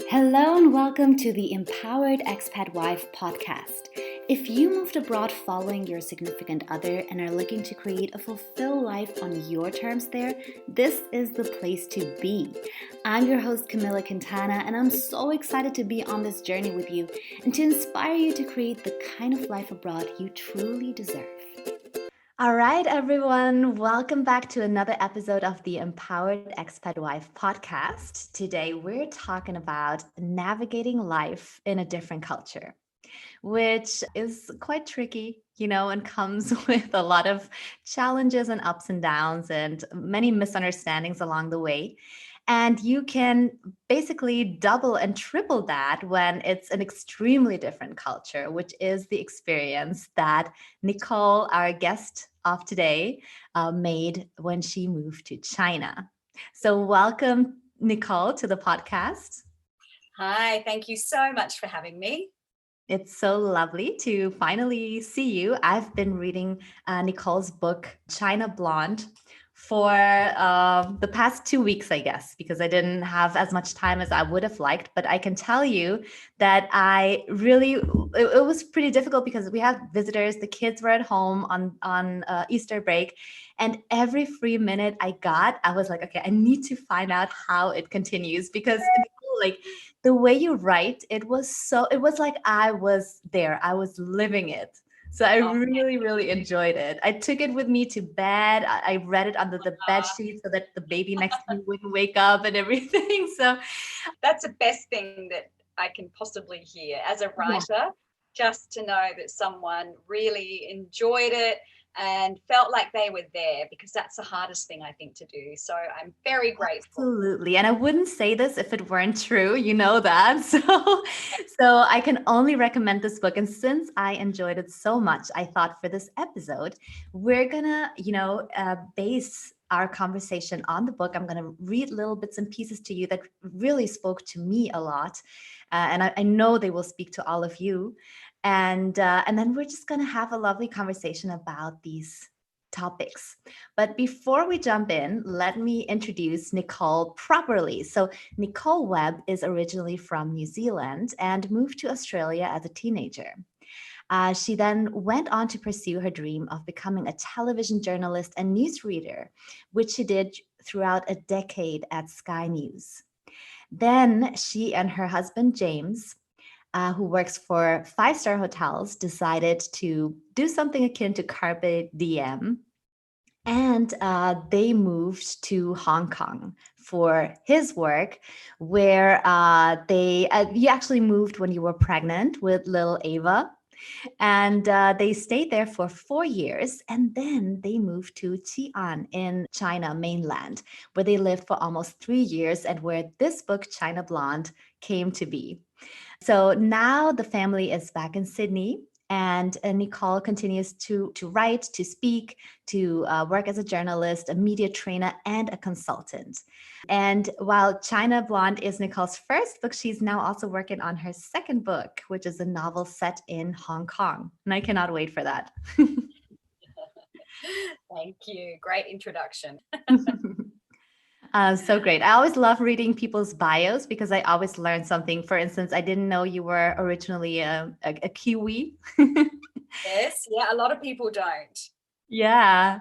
Hello and welcome to the Empowered Expat Wife podcast. If you moved abroad following your significant other and are looking to create a fulfilled life on your terms there, this is the place to be. I'm your host, Camilla Quintana, and I'm so excited to be on this journey with you and to inspire you to create the kind of life abroad you truly deserve. All right, everyone, welcome back to another episode of the Empowered Expat Wife podcast. Today, we're talking about navigating life in a different culture, which is quite tricky, and comes with a lot of challenges and ups and downs and many misunderstandings along the way. And you can basically double and triple that when it's an extremely different culture, which is the experience that Nicole, our guest of today, made when she moved to China. So, welcome, Nicole, to the podcast. Hi, thank you so much for having me. It's so lovely to finally see you. I've been reading Nicole's book, China Blonde, for the past 2 weeks, I guess, because I didn't have as much time as I would have liked. But I can tell you that it was pretty difficult because we had visitors. The kids were at home on Easter break. And every free minute I got, I was like, okay, I need to find out how it continues because like the way you write, it was like I was there. I was living it. So I really enjoyed it. I took it with me to bed. I read it under the bed sheet so that the baby next to me wouldn't wake up and everything. So that's the best thing that I can possibly hear as a writer, just to know that someone really enjoyed it and felt like they were there, because that's the hardest thing I think to do. So I'm very grateful. Absolutely. And I wouldn't say this if it weren't true, you know that. So I can only recommend this book. And since I enjoyed it so much, I thought for this episode, we're gonna, base our conversation on the book. I'm going to read little bits and pieces to you that really spoke to me a lot. And I know they will speak to all of you. And then we're just going to have a lovely conversation about these topics. But before we jump in, let me introduce Nicole properly. So Nicole Webb is originally from New Zealand and moved to Australia as a teenager. She then went on to pursue her dream of becoming a television journalist and newsreader, which she did throughout a decade at Sky News. Then she and her husband, James, who works for five-star hotels, decided to do something akin to Carpe Diem. And they moved to Hong Kong for his work, where you actually moved when you were pregnant with little Ava. And they stayed there for 4 years. And then they moved to Xi'an in China mainland, where they lived for almost 3 years and where this book, China Blonde, came to be. So now the family is back in Sydney, and Nicole continues to write, to speak, to work as a journalist, a media trainer, and a consultant. And while China Blonde is Nicole's first book, she's now also working on her second book, which is a novel set in Hong Kong. And I cannot wait for that. Thank you. Great introduction. So great. I always love reading people's bios because I always learn something. For instance, I didn't know you were originally a Kiwi. Yes. Yeah. A lot of people don't. Yeah.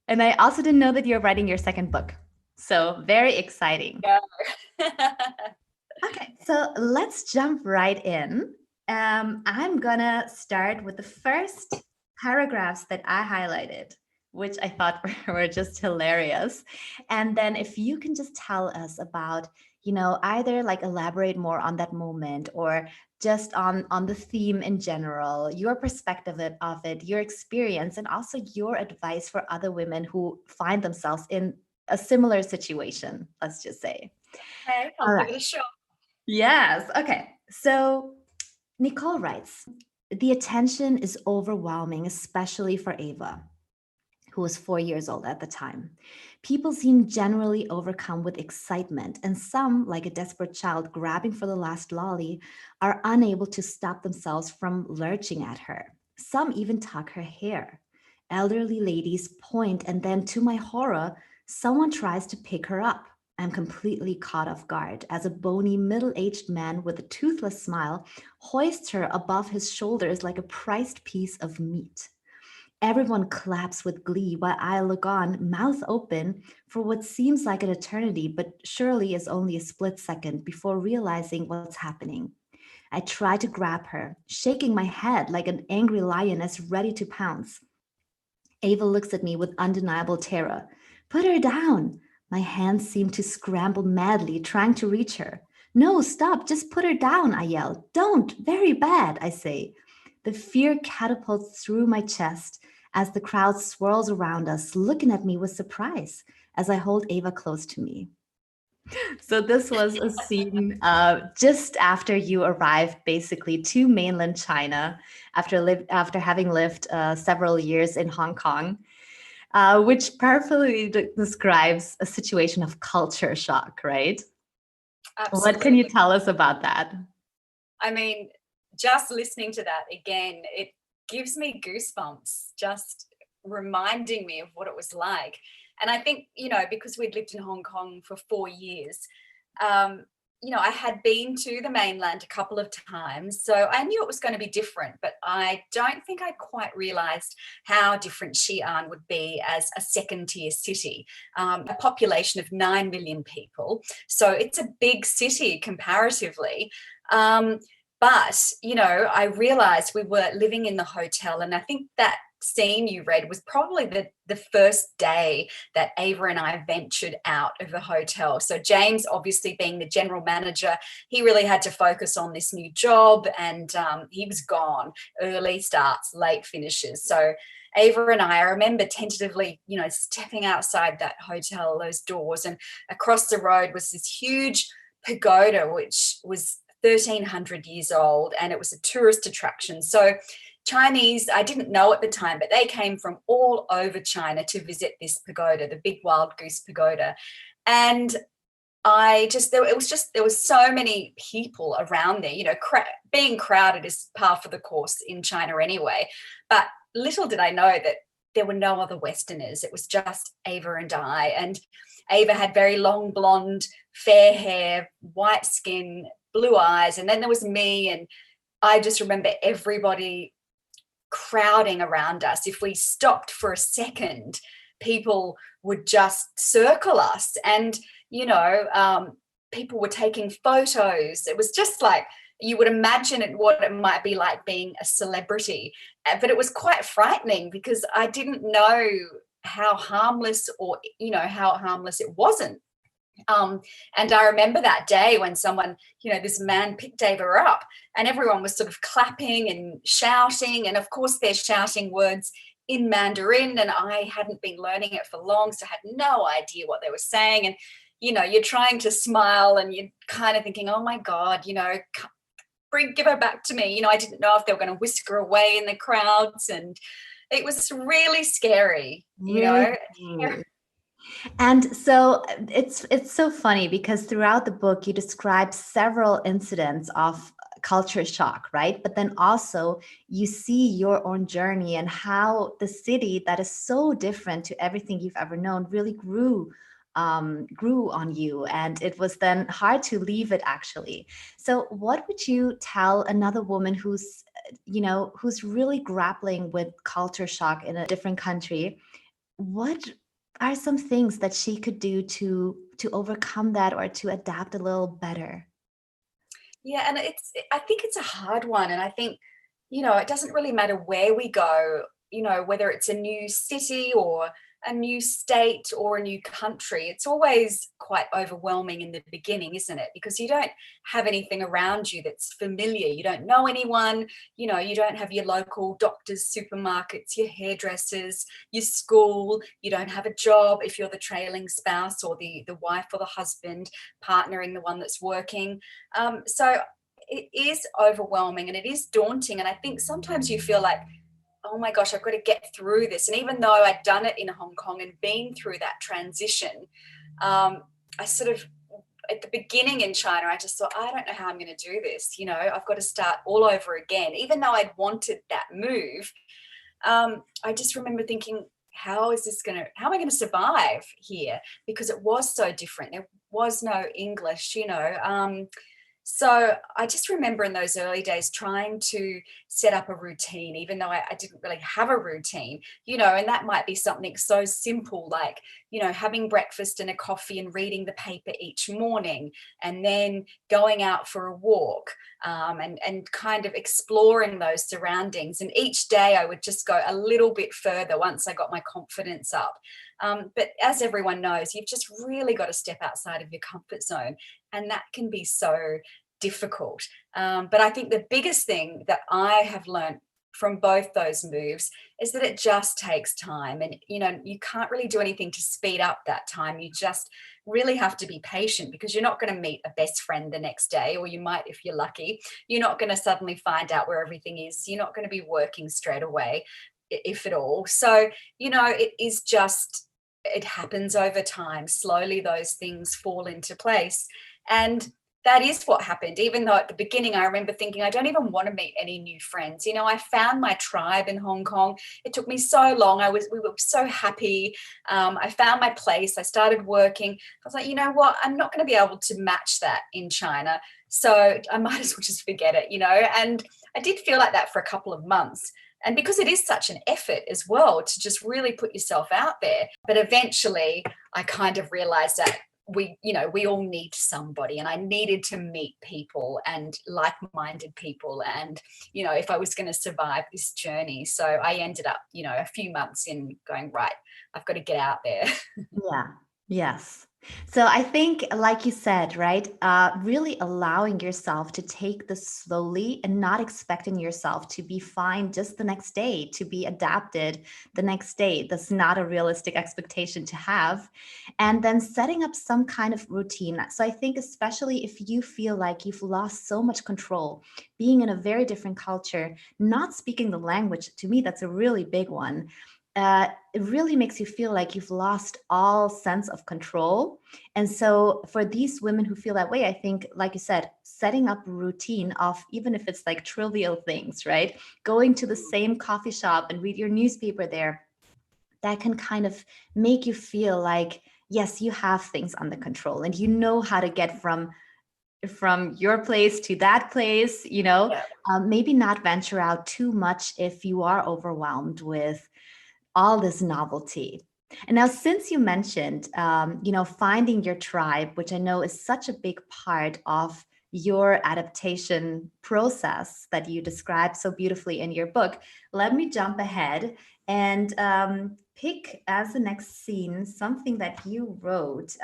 And I also didn't know that you're writing your second book. So very exciting. Yeah. Okay. So let's jump right in. I'm going to start with the first paragraphs that I highlighted, which I thought were just hilarious. And then if you can just tell us about, either like elaborate more on that moment or just on the theme in general, your perspective of it, your experience, and also your advice for other women who find themselves in a similar situation, let's just say. Okay, I'll give it a shot. Yes. Okay. So Nicole writes, the attention is overwhelming, especially for Ava, who was 4 years old at the time. People seem generally overcome with excitement, and some, like a desperate child grabbing for the last lolly, are unable to stop themselves from lurching at her. Some even tug her hair. Elderly ladies point, and then, to my horror, someone tries to pick her up. I'm completely caught off guard as a bony, middle aged man with a toothless smile hoists her above his shoulders like a prized piece of meat. Everyone claps with glee while I look on, mouth open, for what seems like an eternity, but surely is only a split second before realizing what's happening. I try to grab her, shaking my head like an angry lioness ready to pounce. Ava looks at me with undeniable terror. Put her down! My hands seem to scramble madly, trying to reach her. No, stop, just put her down, I yell. Don't, very bad, I say. The fear catapults through my chest as the crowd swirls around us, looking at me with surprise as I hold Ava close to me. So this was a scene just after you arrived, basically to mainland China, after having lived several years in Hong Kong, which perfectly describes a situation of culture shock, right? What can you Absolutely. tell us about that? I mean, just listening to that again, it gives me goosebumps, just reminding me of what it was like. And I think, because we'd lived in Hong Kong for 4 years, um, I had been to the mainland a couple of times. So I knew it was going to be different, but I don't think I quite realized how different Xi'an would be as a second tier city, a population of 9 million people. So it's a big city comparatively. Um, but I realized we were living in the hotel, and I think that scene you read was probably the first day that Ava and I ventured out of the hotel. So James, obviously being the general manager, he really had to focus on this new job, and he was gone. Early starts, late finishes. So Ava and I remember tentatively, stepping outside that hotel, those doors, and across the road was this huge pagoda, which was 1,300 years old, and it was a tourist attraction. So Chinese, I didn't know at the time, but they came from all over China to visit this pagoda, the big wild goose pagoda. And there was so many people around there, being crowded is par for the course in China anyway. But little did I know that there were no other Westerners. It was just Ava and I. And Ava had very long blonde, fair hair, white skin, blue eyes. And then there was me. And I just remember everybody crowding around us. If we stopped for a second, people would just circle us. And, people were taking photos. It was just like, you would imagine what it might be like being a celebrity. But it was quite frightening because I didn't know how harmless it wasn't. And I remember that day when someone, this man picked Ava up, and everyone was sort of clapping and shouting. And of course, they're shouting words in Mandarin, and I hadn't been learning it for long, so I had no idea what they were saying. And, you're trying to smile and you're kind of thinking, oh my God, give her back to me. I didn't know if they were going to whisk her away in the crowds. And it was really scary, Really? And so it's so funny because throughout the book you describe several incidents of culture shock, right? But then also you see your own journey and how the city that is so different to everything you've ever known really grew on you, and it was then hard to leave it actually. So what would you tell another woman who's really grappling with culture shock in a different country? What are some things that she could do to overcome that or to adapt a little better? Yeah, and I think it's a hard one. And I think, it doesn't really matter where we go, whether it's a new city or a new state or a new country, it's always quite overwhelming in the beginning, isn't it? Because you don't have anything around you that's familiar. You don't know anyone, you don't have your local doctors, supermarkets, your hairdressers, your school, you don't have a job if you're the trailing spouse or the wife or the husband partnering the one that's working. So it is overwhelming and it is daunting. And I think sometimes you feel like, oh my gosh, I've got to get through this. And even though I'd done it in Hong Kong and been through that transition, I sort of, at the beginning in China, I just thought, I don't know how I'm going to do this. I've got to start all over again. Even though I'd wanted that move, I just remember thinking, how am I going to survive here? Because it was so different. There was no English, so I just remember in those early days trying to set up a routine, even though I didn't really have a routine, and that might be something so simple like, having breakfast and a coffee and reading the paper each morning, and then going out for a walk, and kind of exploring those surroundings. And each day I would just go a little bit further once I got my confidence up. But as everyone knows, you've just really got to step outside of your comfort zone. And that can be so difficult. But I think the biggest thing that I have learned from both those moves is that it just takes time. And, you can't really do anything to speed up that time. You just really have to be patient, because you're not going to meet a best friend the next day, or you might if you're lucky. You're not going to suddenly find out where everything is. You're not going to be working straight away, if at all. So, it is just, it happens over time. Slowly those things fall into place. And that is what happened. Even though at the beginning I remember thinking, I don't even want to meet any new friends. I found my tribe in Hong Kong. It took me so long. We were so happy. I found my place. I started working. I was like, you know what? I'm not going to be able to match that in China. So I might as well just forget it, And I did feel like that for a couple of months. And because it is such an effort as well to just really put yourself out there. But eventually I kind of realized that we all need somebody, and I needed to meet people and like-minded people, and if I was going to survive this journey. So I ended up a few months in going, right, I've got to get out there. Yeah. Yes. So I think, like you said, right, really allowing yourself to take this slowly and not expecting yourself to be fine just the next day, to be adapted the next day. That's not a realistic expectation to have. And then setting up some kind of routine. So I think, especially if you feel like you've lost so much control, being in a very different culture, not speaking the language, to me, that's a really big one. It really makes you feel like you've lost all sense of control. And so for these women who feel that way, I think, like you said, setting up a routine of, even if it's like trivial things, right? Going to the same coffee shop and read your newspaper there, that can kind of make you feel like, yes, you have things under control and you know how to get from your place to that place, Yeah. maybe not venture out too much if you are overwhelmed with all this novelty. And now, since you mentioned, finding your tribe, which I know is such a big part of your adaptation process that you describe so beautifully in your book, let me jump ahead and pick as the next scene something that you wrote.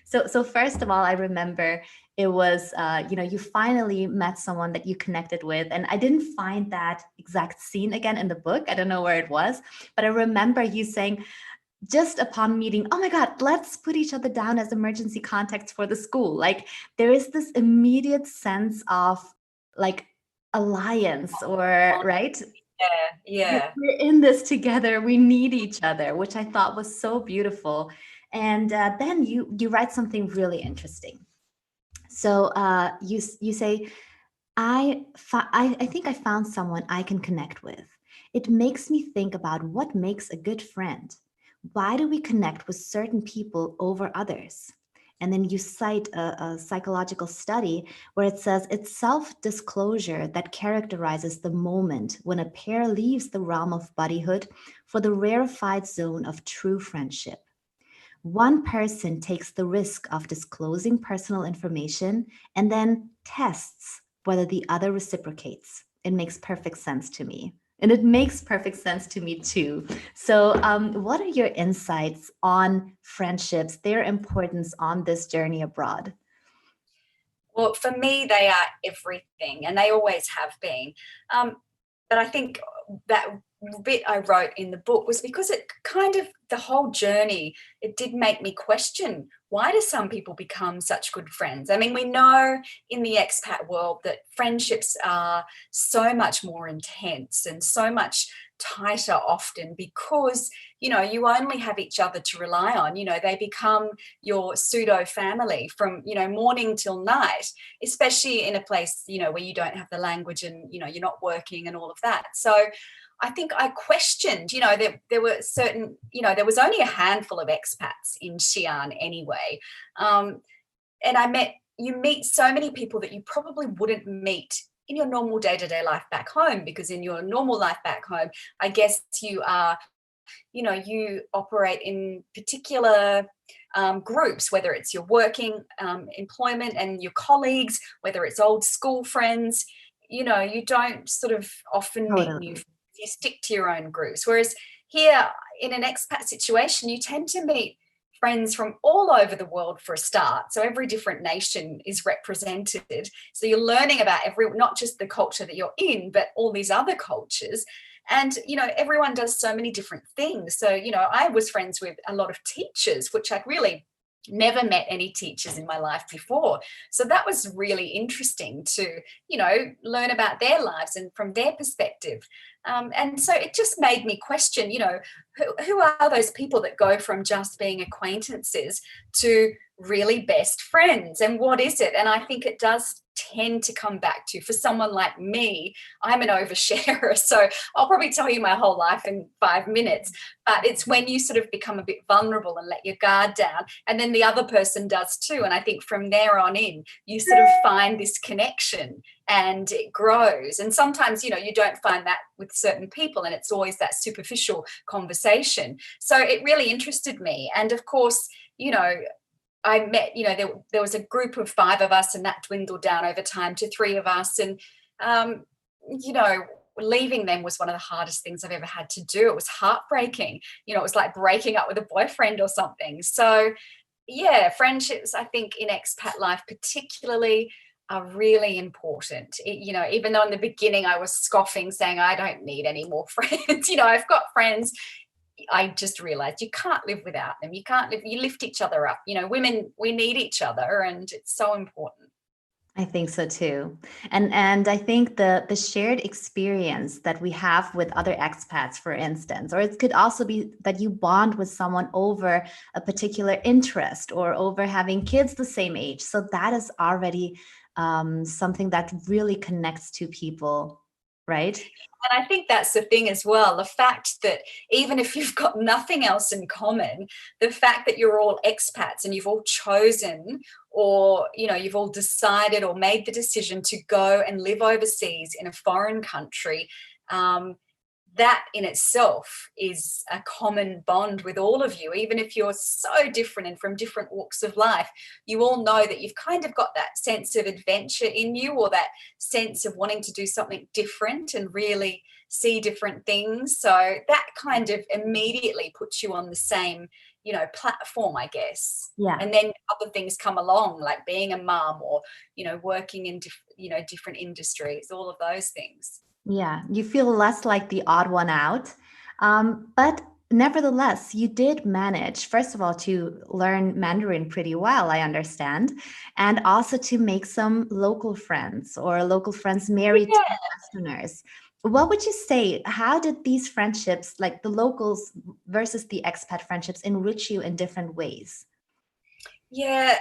So first of all, I remember it was, you finally met someone that you connected with. And I didn't find that exact scene again in the book. I don't know where it was, but I remember you saying, just upon meeting, oh my God, let's put each other down as emergency contacts for the school. Like there is this immediate sense of like alliance, or right? Yeah. We're in this together. We need each other, which I thought was so beautiful. And then you write something really interesting. So you say, I think I found someone I can connect with. It makes me think about what makes a good friend. Why do we connect with certain people over others? And then you cite a psychological study where it says it's self-disclosure that characterizes the moment when a pair leaves the realm of buddyhood for the rarefied zone of true friendship. One person takes the risk of disclosing personal information and then tests whether the other reciprocates. It makes perfect sense to me. And it makes perfect sense to me too. So, what are your insights on friendships, their importance on this journey abroad? Well, for me, they are everything, and they always have been. But I think that bit I wrote in the book was because it kind of, the whole journey, it did make me question, why do some people become such good friends? I mean, we know in the expat world that friendships are so much more intense and so much tighter often because you only have each other to rely on. They become your pseudo family from morning till night, especially in a place where you don't have the language and you're not working and all of that. So I think I questioned, there were certain, there was only a handful of expats in Xi'an anyway. you meet so many people that you probably wouldn't meet in your normal day-to-day life back home, because in your normal life back home, I guess you are, you operate in particular groups, whether it's your working employment and your colleagues, whether it's old school friends, you don't sort of often meet new Totally. friends. You stick to your own groups. Whereas here in an expat situation, you tend to meet friends from all over the world for a start. So every different nation is represented. So you're learning about not just the culture that you're in, but all these other cultures. And, everyone does so many different things. So, I was friends with a lot of teachers, which I'd really never met any teachers in my life before. So that was really interesting to, learn about their lives and from their perspective. And so it just made me question, who are those people that go from just being acquaintances to really best friends, and what is it? And I think it does tend to come back to, for someone like me, I'm an oversharer, so I'll probably tell you my whole life in 5 minutes, but it's when you sort of become a bit vulnerable and let your guard down, and then the other person does too, and I think from there on in you sort of find this connection and it grows. And sometimes, you don't find that with certain people, and it's always that superficial conversation. So it really interested me. And of course, I met, there was a group of 5 of us, and that dwindled down over time to 3 of us. And, you know, leaving them was one of the hardest things I've ever had to do. It was heartbreaking. It was like breaking up with a boyfriend or something. So, yeah, friendships, I think, in expat life particularly are really important. Even though in the beginning I was scoffing, saying I don't need any more friends. I've got friends. I just realized you can't live without them. You can't live, you lift each other up. Women, we need each other, and it's so important. I think so too. And I think the shared experience that we have with other expats, for instance, or it could also be that you bond with someone over a particular interest or over having kids the same age. So that is already something that really connects two people, right? And I think that's the thing as well, the fact that even if you've got nothing else in common, the fact that you're all expats and you've all chosen, or you've all decided or made the decision to go and live overseas in a foreign country, that in itself is a common bond with all of you. Even if you're so different and from different walks of life, you all know that you've kind of got that sense of adventure in you, or that sense of wanting to do something different and really see different things. So that kind of immediately puts you on the same, platform, I guess. Yeah. And then other things come along, like being a mum, or, working in, different industries, all of those things. Yeah, you feel less like the odd one out. But nevertheless, you did manage, first of all, to learn Mandarin pretty well, I understand, and also to make some local friends or local friends married to Yeah. Westerners. What would you say? How did these friendships, like the locals versus the expat friendships, enrich you in different ways? Yeah,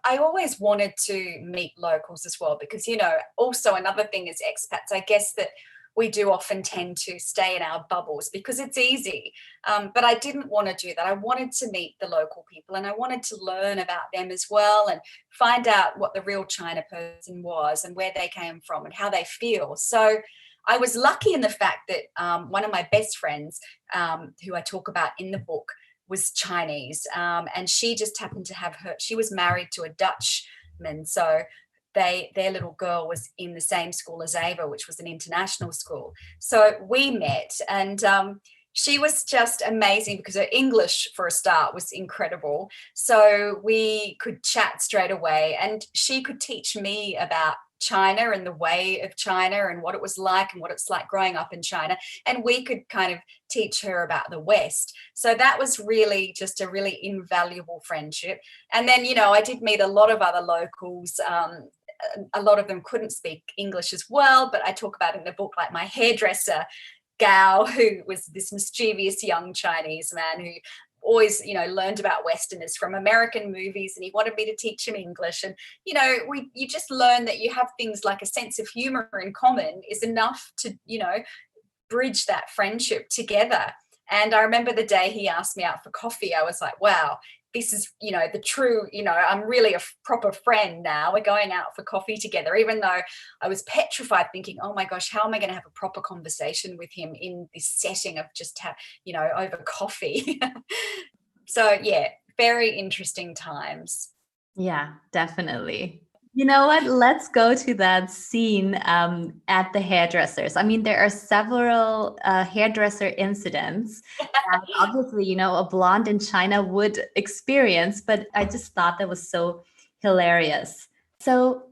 I always wanted to meet locals as well, because, also another thing is expats, I guess that we do often tend to stay in our bubbles because it's easy. But I didn't want to do that. I wanted to meet the local people, and I wanted to learn about them as well, and find out what the real China person was and where they came from and how they feel. So I was lucky in the fact that one of my best friends, who I talk about in the book, was Chinese, and she just happened to have she was married to a Dutchman, so their little girl was in the same school as Ava, which was an international school. So we met, and she was just amazing because her English, for a start, was incredible. So we could chat straight away, and she could teach me about China and the way of China and what it was like and what it's like growing up in China. And we could kind of teach her about the West. So that was really just a really invaluable friendship. And then, I did meet a lot of other locals. A lot of them couldn't speak English as well, but I talk about in the book, like my hairdresser, Gao, who was this mischievous young Chinese man who always, learned about Westerners from American movies, and he wanted me to teach him English. And, you just learn that you have things like a sense of humor in common is enough to, bridge that friendship together. And I remember the day he asked me out for coffee, I was like, wow, this is, the true, I'm really a proper friend now. We're going out for coffee together, even though I was petrified thinking, oh my gosh, how am I going to have a proper conversation with him in this setting of just, over coffee? So, yeah, very interesting times. Yeah, definitely. You know what? Let's go to that scene at the hairdressers. I mean, there are several hairdresser incidents that obviously, a blonde in China would experience, but I just thought that was so hilarious. So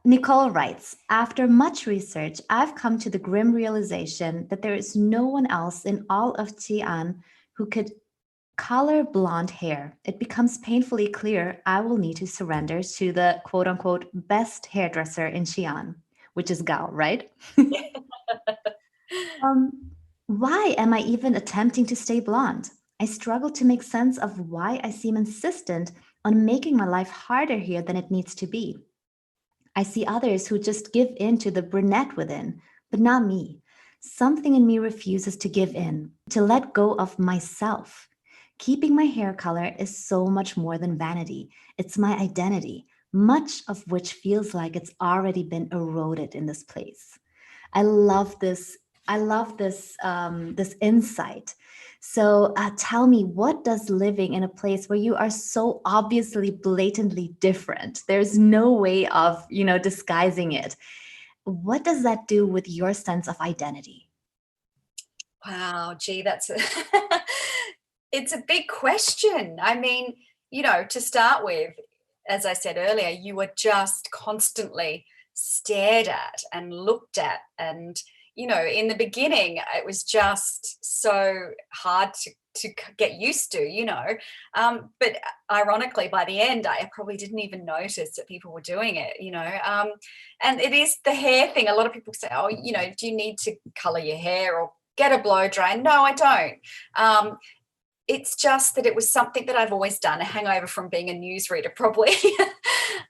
Nicole writes, after much research, I've come to the grim realization that there is no one else in all of Xi'an who could color blonde hair. It becomes painfully clear I will need to surrender to the quote unquote best hairdresser in Xi'an, which is Gao, right? um, why am I even attempting to stay blonde? I struggle to make sense of why I seem insistent on making my life harder here than it needs to be. I see others who just give in to the brunette within, but not me. Something in me refuses to give in, to let go of myself. Keeping my hair color is so much more than vanity. It's my identity, much of which feels like it's already been eroded in this place. I love this. I love this insight. So tell me, what does living in a place where you are so obviously blatantly different, there's no way of, disguising it. What does that do with your sense of identity? Wow, gee, it's a big question. I mean, to start with, as I said earlier, you were just constantly stared at and looked at. And, in the beginning, it was just so hard to get used to. But ironically, by the end, I probably didn't even notice that people were doing it. And it is the hair thing. A lot of people say, oh, do you need to color your hair or get a blow dry? No, I don't. It's just that it was something that I've always done, a hangover from being a newsreader probably.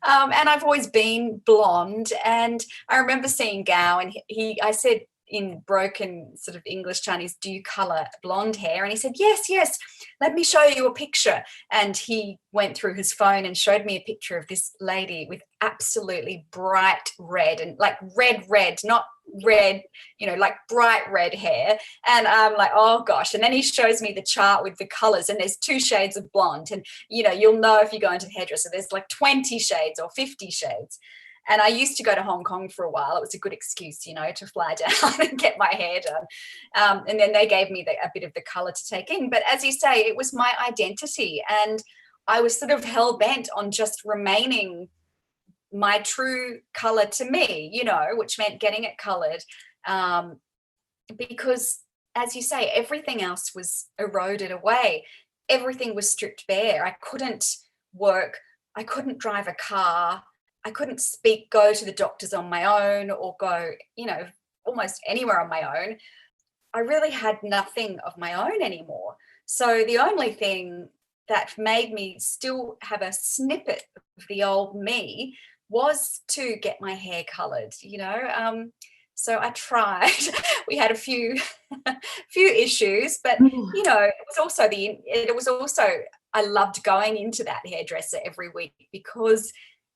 And I've always been blonde. And I remember seeing Gao, and I said in broken sort of English Chinese, do you color blonde hair? And he said, yes, yes, let me show you a picture. And he went through his phone and showed me a picture of this lady with absolutely bright red, and like red, not red, like bright red hair. And I'm like, oh gosh. And then he shows me the chart with the colors, and there's 2 shades of blonde. And you'll know if you go into the hairdresser, there's like 20 shades or 50 shades. And I used to go to Hong Kong for a while. It was a good excuse, to fly down and get my hair done. And then they gave me a bit of the color to take in. But as you say, it was my identity. And I was sort of hell bent on just remaining my true color to me, which meant getting it colored. Because, as you say, everything else was eroded away. Everything was stripped bare. I couldn't work. I couldn't drive a car. I couldn't go to the doctors on my own, or go, almost anywhere on my own. I really had nothing of my own anymore. So the only thing that made me still have a snippet of the old me was to get my hair colored, so I tried. We had a few issues, but it was also I loved going into that hairdresser every week, because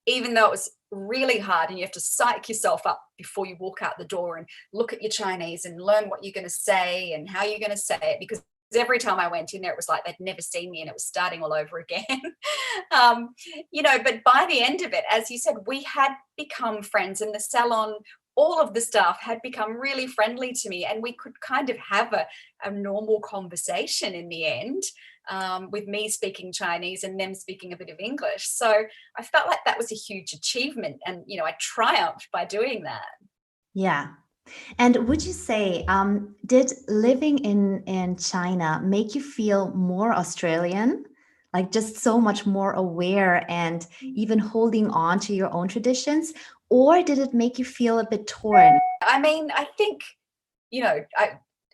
even though it was really hard and you have to psych yourself up before you walk out the door and look at your Chinese and learn what you're going to say and how you're going to say it, because every time I went in there, it was like they'd never seen me and it was starting all over again. But by the end of it, as you said, we had become friends, and the salon, all of the staff had become really friendly to me, and we could kind of have a normal conversation in the end, with me speaking Chinese and them speaking a bit of English. So I felt like that was a huge achievement, and, I triumphed by doing that. Yeah. And would you say, did living in China make you feel more Australian? Like just so much more aware and even holding on to your own traditions? Or did it make you feel a bit torn? I mean, I think,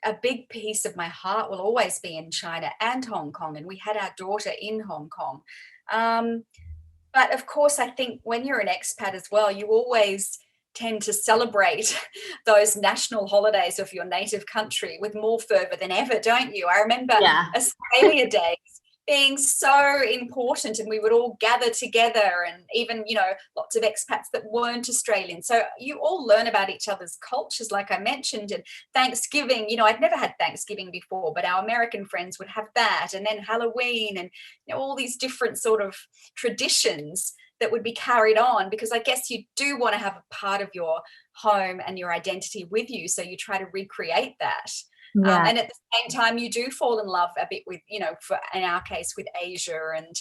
a big piece of my heart will always be in China and Hong Kong, and we had our daughter in Hong Kong. But of course, I think when you're an expat as well, you always tend to celebrate those national holidays of your native country with more fervor than ever, don't you? I remember Australia Day. being so important, and we would all gather together, and even, lots of expats that weren't Australian. So you all learn about each other's cultures, like I mentioned. And Thanksgiving, I'd never had Thanksgiving before, but our American friends would have that, and then Halloween, and all these different sort of traditions that would be carried on, because I guess you do want to have a part of your home and your identity with you, so you try to recreate that. Yeah. And at the same time, you do fall in love a bit with, in our case, with Asia. And,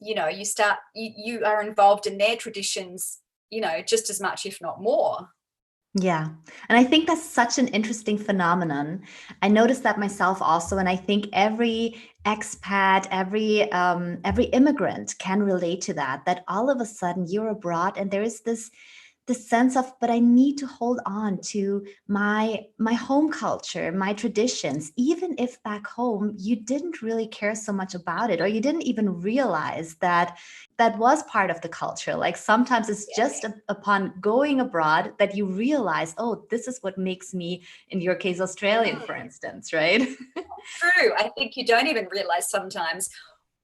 you are involved in their traditions, just as much, if not more. Yeah. And I think that's such an interesting phenomenon. I noticed that myself also. And I think every expat, every immigrant can relate to that, that all of a sudden you're abroad and there is this sense of, but I need to hold on to my home culture, my traditions, even if back home you didn't really care so much about it, or you didn't even realize that that was part of the culture. Like sometimes it's just upon going abroad that you realize, oh, this is what makes me, in your case, Australian, for instance, right? True. I think you don't even realize sometimes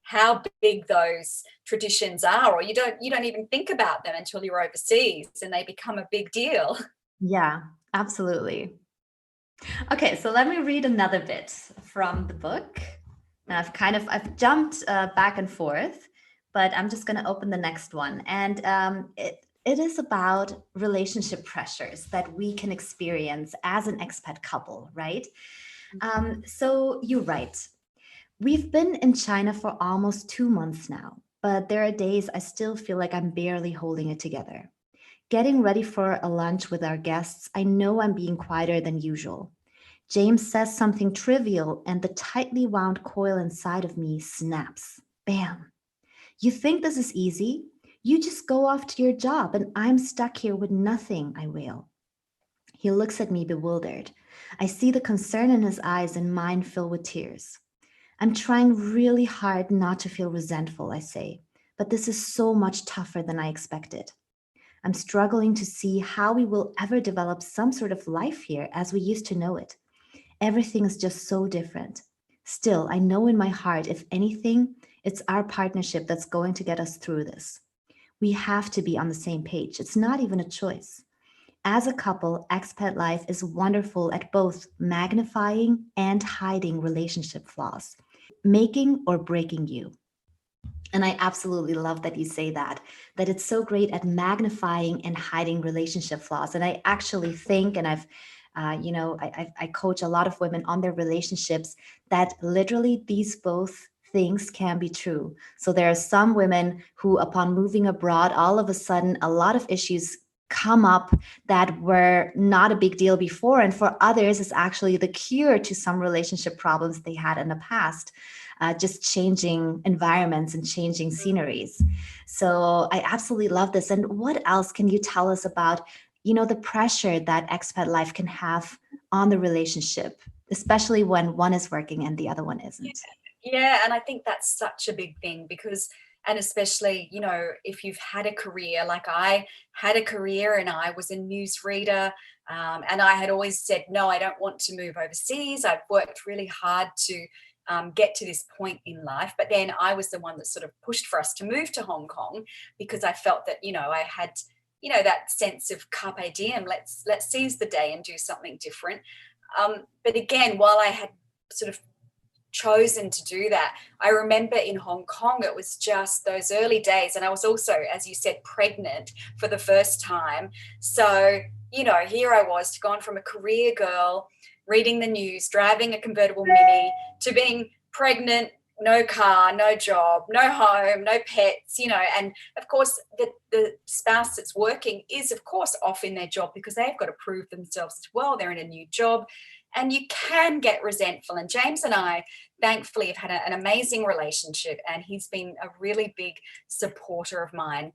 how big those traditions are, or you don't even think about them until you're overseas and they become a big deal. Yeah, absolutely. Okay, so let me read another bit from the book. Now I've jumped back and forth, but I'm just going to open the next one, and it is about relationship pressures that we can experience as an expat couple, right? So you're right. We've been in China for almost 2 months now, but there are days I still feel like I'm barely holding it together. Getting ready for a lunch with our guests, I know I'm being quieter than usual. James says something trivial, and the tightly wound coil inside of me snaps. Bam. You think this is easy? You just go off to your job, and I'm stuck here with nothing, I wail. He looks at me bewildered. I see the concern in his eyes, and mine fill with tears. I'm trying really hard not to feel resentful, I say, but this is so much tougher than I expected. I'm struggling to see how we will ever develop some sort of life here as we used to know it. Everything is just so different. Still, I know in my heart, if anything, it's our partnership that's going to get us through this. We have to be on the same page. It's not even a choice. As a couple, expat life is wonderful at both magnifying and hiding relationship flaws, making or breaking you. And I absolutely love that you say that it's so great at magnifying and hiding relationship flaws. And I actually think, and I coach a lot of women on their relationships, that literally these both things can be true. So there are some women who, upon moving abroad, all of a sudden, a lot of issues come up that were not a big deal before. And for others, it's actually the cure to some relationship problems they had in the past. Just changing environments and changing sceneries. So I absolutely love this. And what else can you tell us about, the pressure that expat life can have on the relationship, especially when one is working and the other one isn't? Yeah, and I think that's such a big thing, because, and especially, if you've had a career, like I had a career and I was a newsreader, and I had always said, no, I don't want to move overseas. I've worked really hard to get to this point in life. But then I was the one that sort of pushed for us to move to Hong Kong, because I felt that, I had, that sense of carpe diem, let's seize the day and do something different. But again, while I had sort of chosen to do that, I remember in Hong Kong, it was just those early days. And I was also, as you said, pregnant for the first time. So, here I was, gone from a career girl, reading the news, driving a convertible Mini, to being pregnant, no car, no job, no home, no pets, and of course the spouse that's working is of course off in their job, because they've got to prove themselves as well. They're in a new job, and you can get resentful. And James and I, thankfully, have had an amazing relationship, and he's been a really big supporter of mine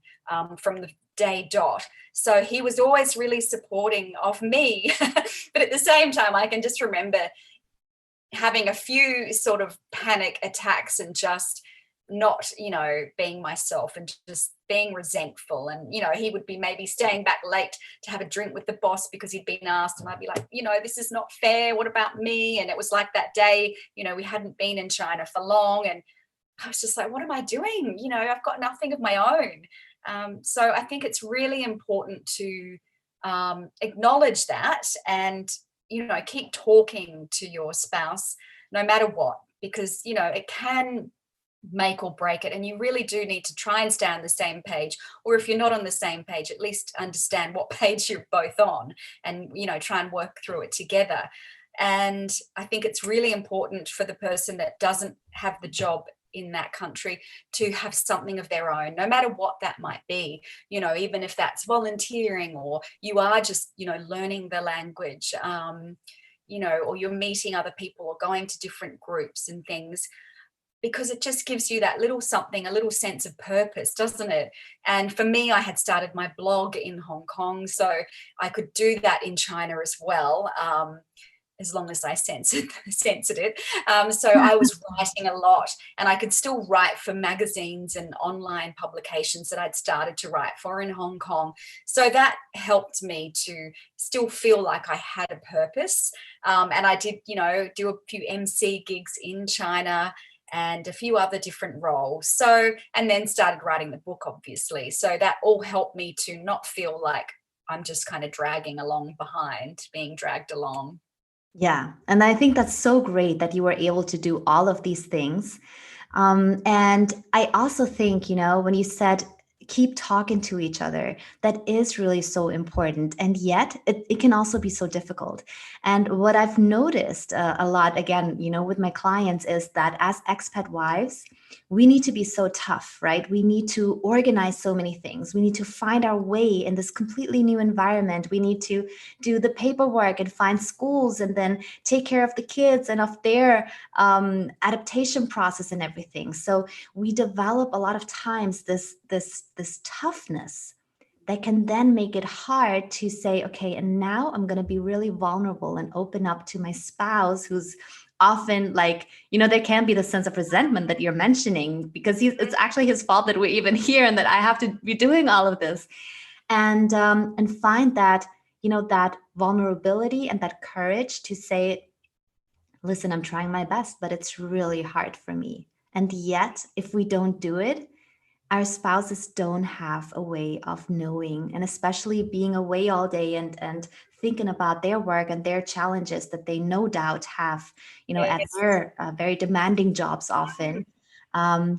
from the day dot. So he was always really supporting of me. But at the same time, I can just remember having a few sort of panic attacks and just not, being myself, and just being resentful. And, he would be maybe staying back late to have a drink with the boss because he'd been asked. And I'd be like, this is not fair. What about me? And it was like that day, we hadn't been in China for long. And I was just like, what am I doing? I've got nothing of my own. So I think it's really important to acknowledge that and, keep talking to your spouse no matter what, because, it can make or break it. And you really do need to try and stay on the same page. Or if you're not on the same page, at least understand what page you're both on and, try and work through it together. And I think it's really important for the person that doesn't have the job in that country to have something of their own, no matter what that might be, even if that's volunteering or you are just, learning the language, or you're meeting other people or going to different groups and things, because it just gives you that little something, a little sense of purpose, doesn't it? And for me, I had started my blog in Hong Kong, so I could do that in China as well. As long as I censored it. So I was writing a lot, and I could still write for magazines and online publications that I'd started to write for in Hong Kong. So that helped me to still feel like I had a purpose. And I did, do a few MC gigs in China and a few other different roles. So, and then started writing the book, obviously. So that all helped me to not feel like I'm just kind of dragging along behind, being dragged along. Yeah. And I think that's so great that you were able to do all of these things. And I also think, when you said keep talking to each other, that is really so important. And yet it can also be so difficult. And what I've noticed a lot, again, with my clients is that as expat wives, we need to be so tough, right? We need to organize so many things. We need to find our way in this completely new environment. We need to do the paperwork and find schools and then take care of the kids and of their adaptation process and everything. So we develop a lot of times this toughness that can then make it hard to say, okay, and now I'm going to be really vulnerable and open up to my spouse, who's often like, there can be the sense of resentment that you're mentioning, because it's actually his fault that we're even here and that I have to be doing all of this. And find that, that vulnerability and that courage to say, listen, I'm trying my best, but it's really hard for me. And yet, if we don't do it, our spouses don't have a way of knowing, and especially being away all day and thinking about their work and their challenges that they no doubt have, at their very demanding jobs often,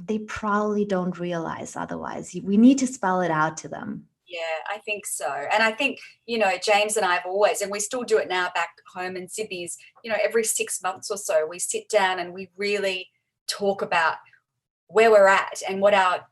they probably don't realize otherwise. We need to spell it out to them. Yeah, I think so. And I think, James and I have always, and we still do it now back home in Sydney's, every 6 months or so, we sit down and we really talk about where we're at and what our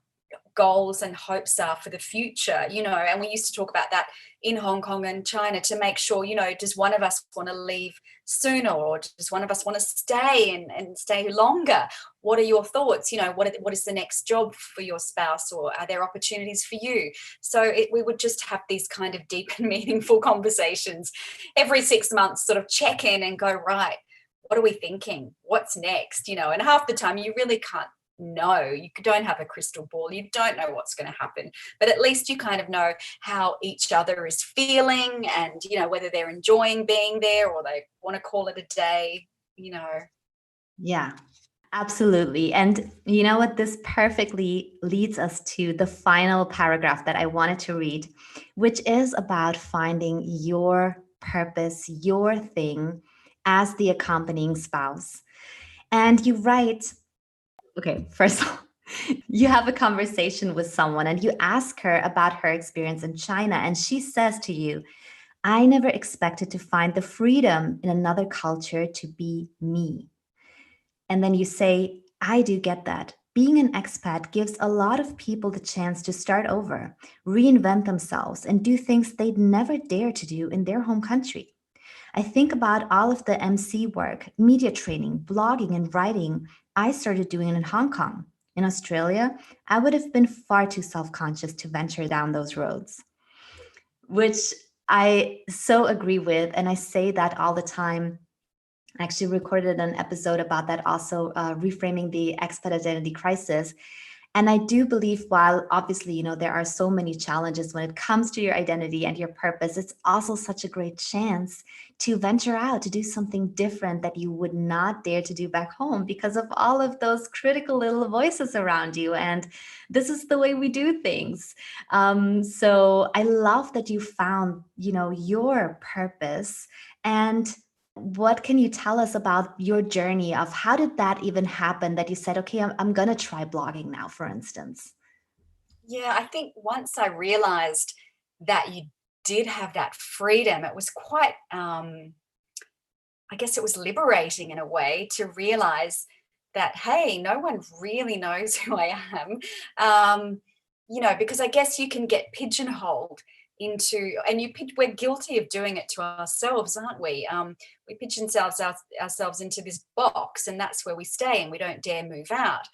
goals and hopes are for the future, and we used to talk about that in Hong Kong and China to make sure, does one of us want to leave sooner, or does one of us want to stay and stay longer? What are your thoughts? What is the next job for your spouse, or are there opportunities for you? So we would just have these kind of deep and meaningful conversations every 6 months, sort of check in and go, right, what are we thinking? What's next? And half the time you really can't know. You don't have a crystal ball. You don't know what's going to happen, but at least you kind of know how each other is feeling and, whether they're enjoying being there or they want to call it a day, Yeah, absolutely. And you know what? This perfectly leads us to the final paragraph that I wanted to read, which is about finding your purpose, your thing as the accompanying spouse. And you write, okay, first of all, you have a conversation with someone and you ask her about her experience in China, and she says to you, I never expected to find the freedom in another culture to be me. And then you say, I do get that. Being an expat gives a lot of people the chance to start over, reinvent themselves, and do things they'd never dare to do in their home country. I think about all of the MC work, media training, blogging, and writing I started doing in Hong Kong. In Australia, I would have been far too self conscious to venture down those roads, which I so agree with. And I say that all the time. I actually recorded an episode about that also, reframing the expat identity crisis. And I do believe, while obviously, there are so many challenges when it comes to your identity and your purpose, it's also such a great chance to venture out, to do something different that you would not dare to do back home because of all of those critical little voices around you. And this is the way we do things. So I love that you found, your purpose. And what can you tell us about your journey of how did that even happen that you said, okay, I'm going to try blogging now, for instance? Yeah, I think once I realized that you did have that freedom, it was quite, I guess it was liberating in a way to realize that, hey, no one really knows who I am. Because I guess you can get pigeonholed into, and we're guilty of doing it to ourselves, aren't we? We pigeon ourselves into this box, and that's where we stay, and we don't dare move out.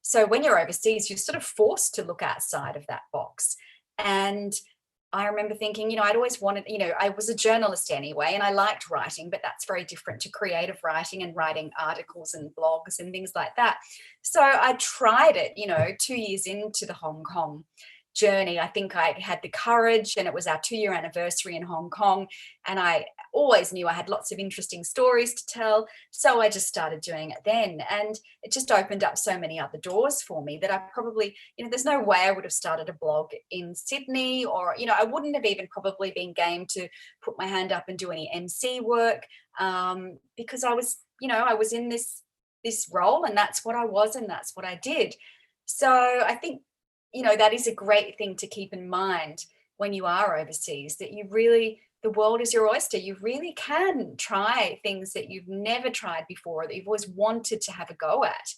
So when you're overseas, you're sort of forced to look outside of that box. And I remember thinking, I'd always wanted, I was a journalist anyway, and I liked writing, but that's very different to creative writing and writing articles and blogs and things like that. So I tried it, 2 years into the Hong Kong journey. I think I had the courage, and it was our 2-year anniversary in Hong Kong. And I always knew I had lots of interesting stories to tell. So I just started doing it then. And it just opened up so many other doors for me that I probably, there's no way I would have started a blog in Sydney, or, I wouldn't have even probably been game to put my hand up and do any MC work, because I was, I was in this role, and that's what I was, and that's what I did. So I think, that is a great thing to keep in mind when you are overseas, that the world is your oyster. You really can try things that you've never tried before, that you've always wanted to have a go at.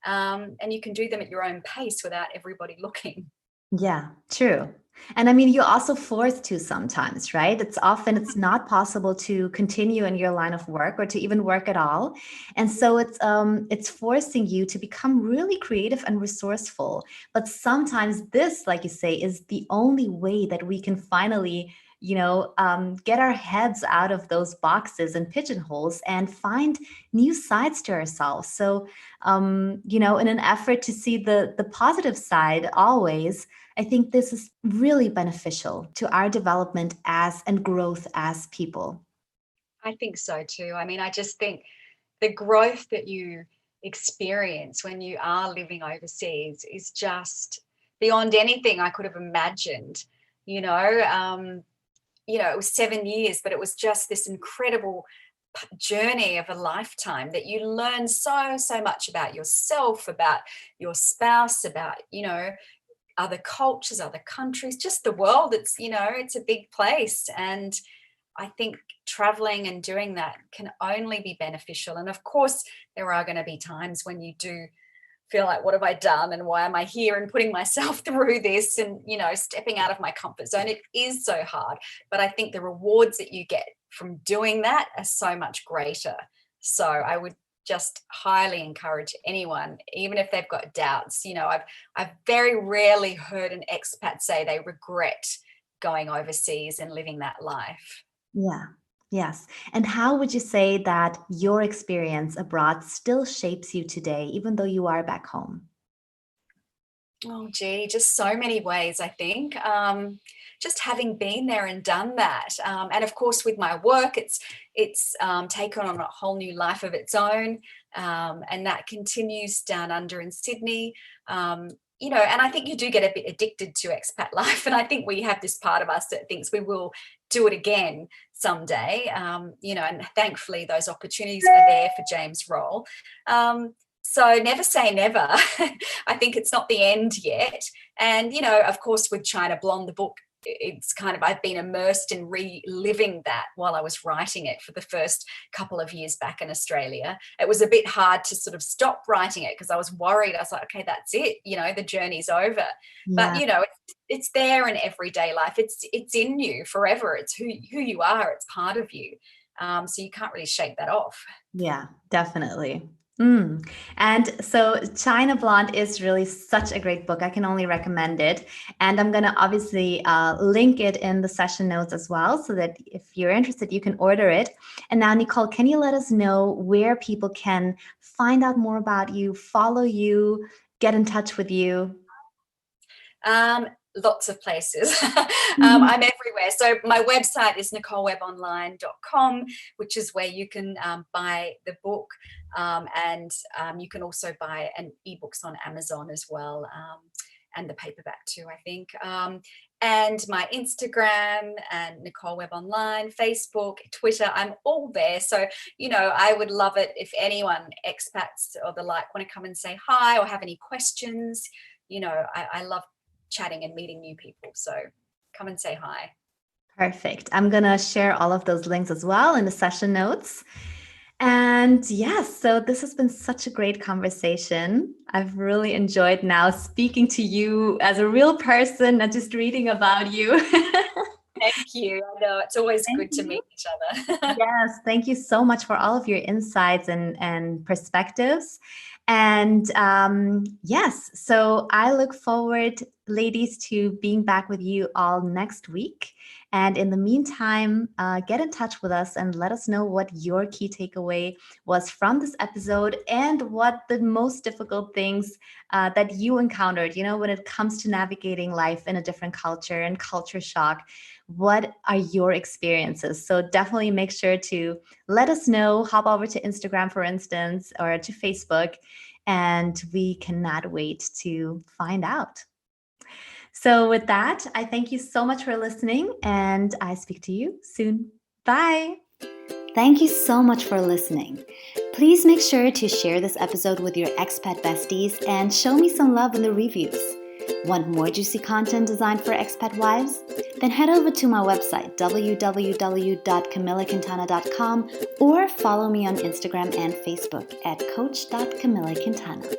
And you can do them at your own pace without everybody looking. Yeah, true. And I mean, you're also forced to sometimes, right? It's not possible to continue in your line of work or to even work at all. And so it's forcing you to become really creative and resourceful. But sometimes this, like you say, is the only way that we can finally, get our heads out of those boxes and pigeonholes and find new sides to ourselves. So, in an effort to see the positive side always, I think this is really beneficial to our development and growth as people. I think so too. I mean, I just think the growth that you experience when you are living overseas is just beyond anything I could have imagined. It was 7 years, but it was just this incredible journey of a lifetime that you learn so much about yourself, about your spouse, about, other cultures, other countries, just the world. It's a big place. And I think traveling and doing that can only be beneficial. And of course, there are going to be times when you do feel like, what have I done and why am I here, and putting myself through this, and stepping out of my comfort zone. It is so hard, but I think the rewards that you get from doing that are so much greater. So I would just highly encourage anyone, even if they've got doubts. I've very rarely heard an expat say they regret going overseas and living that life. Yeah. Yes. And how would you say that your experience abroad still shapes you today, even though you are back home? Oh, gee, just so many ways, I think. Just having been there and done that. And of course, with my work, it's taken on a whole new life of its own. And that continues down under in Sydney. And I think you do get a bit addicted to expat life. And I think we have this part of us that thinks we will do it again someday. And thankfully those opportunities are there for James' role. So never say never. I think it's not the end yet. And, of course, with China Blonde, the book, it's kind of, I've been immersed in reliving that while I was writing it for the first couple of years back in Australia. It was a bit hard to sort of stop writing it because I was worried. I was like, okay, that's it. The journey's over. But, Yeah. it's there in everyday life. It's in you forever. It's who you are. It's part of you. So you can't really shake that off. Yeah, definitely. And so China Blonde is really such a great book. I can only recommend it. And I'm going to obviously link it in the session notes as well, so that if you're interested, you can order it. And now, Nicole, can you let us know where people can find out more about you, follow you, get in touch with you? Lots of places. Mhm. I'm everywhere. So my website is nicolewebonline.com, which is where you can buy the book, and you can also buy ebooks on Amazon as well, and the paperback too, I think. And my Instagram and Nicole Webb Online, Facebook, Twitter, I'm all there. So, I would love it if anyone, expats or the like, want to come and say hi or have any questions. I love chatting and meeting new people. So come and say hi. Perfect. I'm going to share all of those links as well in the session notes. And yes, so this has been such a great conversation. I've really enjoyed now speaking to you as a real person, not just reading about you. Thank you. I know it's always Thank good to you. meet each other. Yes, thank you so much for all of your insights and perspectives. And yes, so I look forward, ladies, to being back with you all next week. And in the meantime, get in touch with us and let us know what your key takeaway was from this episode and what the most difficult things that you encountered, when it comes to navigating life in a different culture and culture shock. What are your experiences? So definitely make sure to let us know. Hop over to Instagram, for instance, or to Facebook, and we cannot wait to find out. So with that, I thank you so much for listening, and I speak to you soon. Bye. Thank you so much for listening. Please make sure to share this episode with your expat besties and show me some love in the reviews. Want more juicy content designed for expat wives? Then head over to my website, www.camillaquintana.com, or follow me on Instagram and Facebook at coach.camillaquintana.